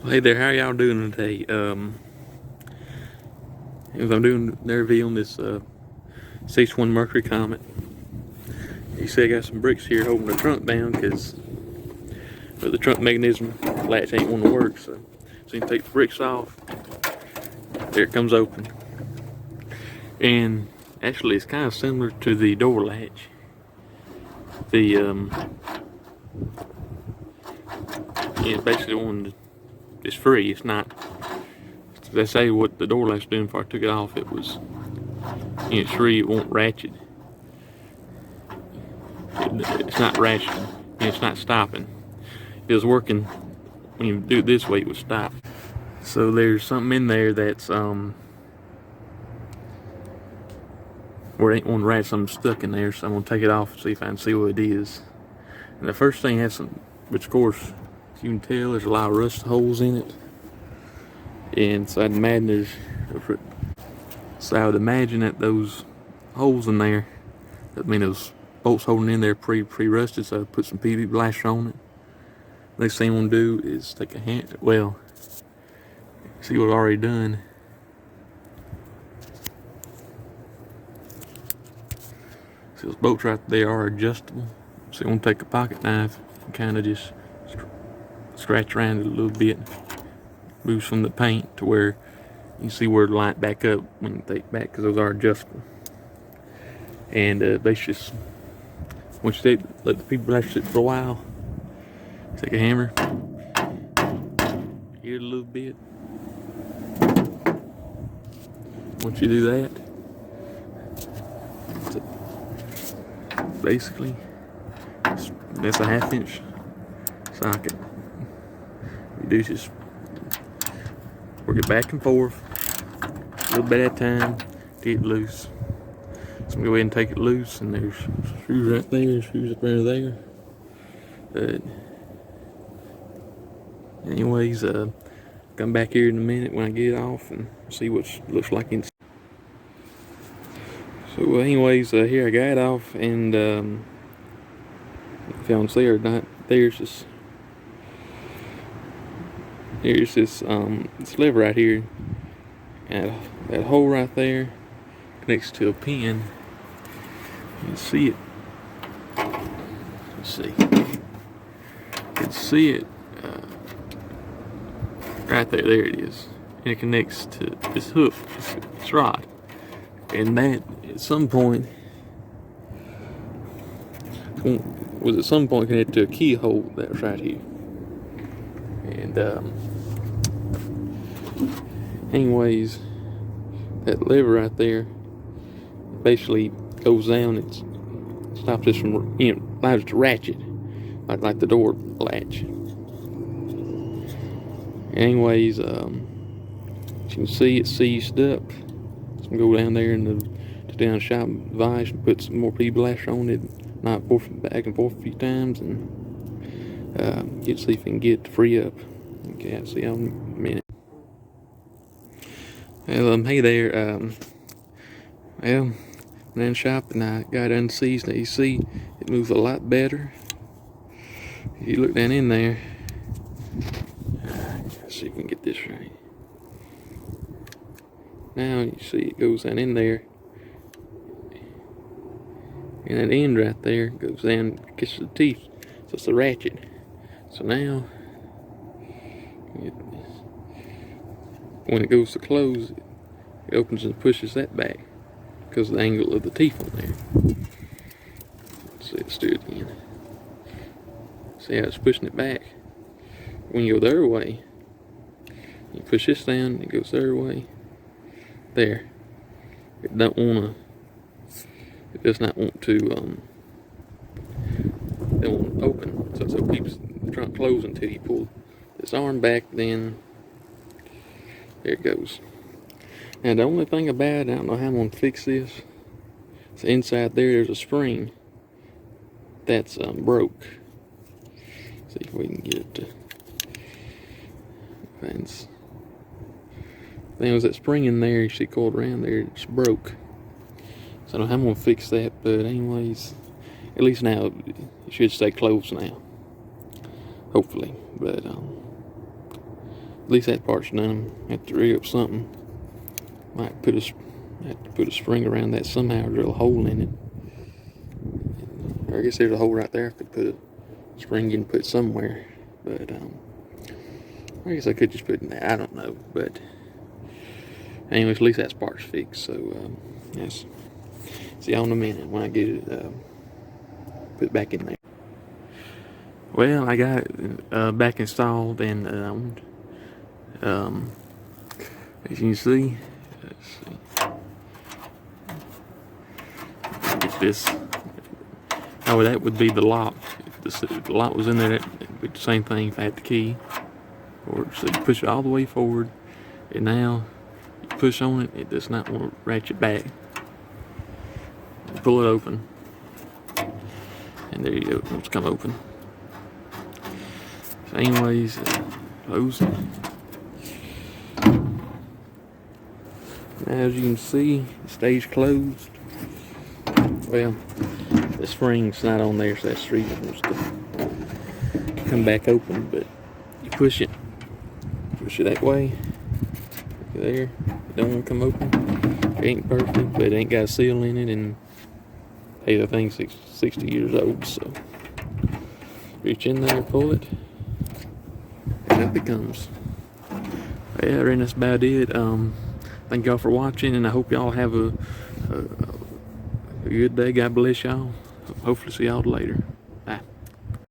Hey there, how y'all doing today? As I'm doing the review on this 61 Mercury Comet. You see I got some bricks here holding the trunk down because the trunk mechanism latch ain't want to work, so you can take the bricks off. There it comes open. And actually it's kind of similar to the door latch. Basically one is free. It's not. They say what the door latch doing before I took it off. It was, it's free. It won't ratchet. It's not ratcheting. It's not stopping. It was working. When you do it this way, it would stop. So there's something in there that's where it ain't one ratchet. Something stuck in there. So I'm gonna take it off and see if I can see what it is. And the first thing has some, which of course you can tell there's a lot of rust holes in it. And so I'd imagine that those holes in there, I mean those bolts holding in there pre-rusted, so I put some PV blaster on it. Next thing I'm gonna do is take a hand, well, see what I've already done. See those bolts right there are adjustable. So I'm gonna take a pocket knife and kind of just scratch around it a little bit. Moves from the paint to where you see where the light back up when you take it back, because those are adjustable. And basically just, once you let the PV blaster sit for a while, take a hammer, hit it a little bit. Once you do that, basically that's a 1/2 inch socket. You do just work it back and forth a little bit at a time to get loose. So I'm gonna go ahead and take it loose, and there's screws right there, screws up there. But anyways, come back here in a minute when I get it off and see what it looks like inside. So anyways, here I got it off, and if y'all can see or not, there's this lever right here, and that hole right there connects to a pin. You can see it. Let's see. You can see it right there. There it is. And it connects to this hook, this rod. And that, at some point, connected to a keyhole that was right here. And anyways, that lever right there basically goes down and stops this from, allows it to ratchet, like the door latch. Anyways, as you can see, it's seized up. So I'm gonna go down there to down shop device and put some more PV blaster on it, knock back and forth a few times, and see if we can get it to free up. Okay, I'll see you in a minute. Well, hey there. Well, I'm in the shop and I got it unseized. Now you see it moves a lot better. If you look down in there, let's see if we can get this right. Now you see it goes down in there, and that end right there goes down, gets the teeth, so it's a ratchet. So now, when it goes to close, it opens and pushes that back because of the angle of the teeth on there. Let's do it again. See how it's pushing it back? When you go the other way, you push this down, it goes the other way. There. It does not want to it won't open. So it keeps the trunk closed until you pull this arm back, then there it goes. Now the only thing about it, I don't know how I'm gonna fix this. So inside there's a spring that's broke. See if we can get it to fence. There was that spring in there, you see coiled around there, it's broke. So I don't know how I'm gonna fix that, but anyways, at least now it should stay closed now. Hopefully. But At least that part's done. Have to rig up something. Might have to put a spring around that somehow, drill a hole in it. Or I guess there's a hole right there. I could put a spring in, put somewhere. But I guess I could just put it in there. I don't know. But anyways, at least that spark's fixed. So yes. See y'all in a minute when I get it put back in there. Well, I got it back installed, and as you can see, let's see. Get this. Oh, that would be the lock. If the lock was in there, that would be the same thing if I had the key. Or so you push it all the way forward, and now you push on it. It does not want to ratchet back. You pull it open, and there you go. It's come open. So anyways, close it. Now, as you can see, it stays closed. Well, the spring's not on there, so that's the reason it's to come back open. But you push it that way. There, it don't want to come open. It ain't perfect, but it ain't got a seal in it, and hey, the thing's 60 years old. So reach in there, pull it, and up it comes. Yeah, and that's about it. Thank y'all for watching, and I hope y'all have a good day. God bless y'all. Hopefully see y'all later.